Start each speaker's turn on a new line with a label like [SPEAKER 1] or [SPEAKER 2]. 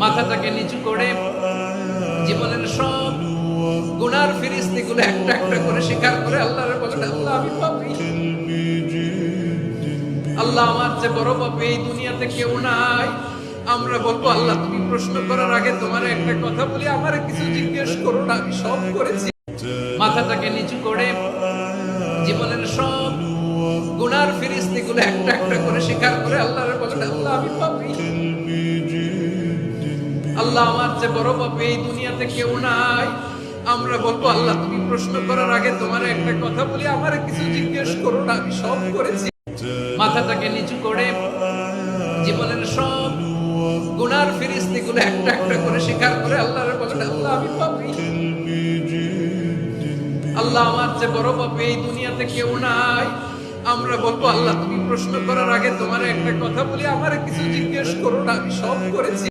[SPEAKER 1] মাথাটাকে নিচু করে জীবনের সব গুনার ফিরিস্তিগুলো একটা একটা করে স্বীকার করে আল্লাহর বলেন, আল্লাহ আমি পাপী, আল্লাহ আমার যে বড় পাপী এই দুনিয়াতে কেউ নাই। আমরা বলবো, আল্লাহ তুমি প্রশ্ন করার আগে তোমার একটা কথা বলি, আমার কিছু জিজ্ঞেস করো না, আমি সব করেছি। মাথাটাকে নিচু করে জীবনের সব গুনার ফিরিস্তিগুলো একটা একটা করে স্বীকার করে আল্লাহর বলেন, আল্লাহ আমি পাপী, আল্লাহ আমার যে বড় পাপী এই দুনিয়াতে কেউ নাই। আমরা বলবো, আল্লাহ তুমি প্রশ্ন করার আগে তোমার একটা কথা বলি, আমার কিছু জিজ্ঞেস করো না, আমি সব করেছি। মাথাটাকে নিচু করে জীবনের সব গুনার ফিরিস্তিগুলো একটা একটা করে স্বীকার করে আল্লাহর বলেন, আল্লাহ আমি পাপী, আল্লাহ আমার যে বড় পাপী এই দুনিয়াতে কেউ নাই। আমরা বলবো, আল্লাহ তুমি প্রশ্ন করার আগে তোমার একটা কথা বলি, আমার কিছু জিজ্ঞেস করো না, আমি সব করেছি।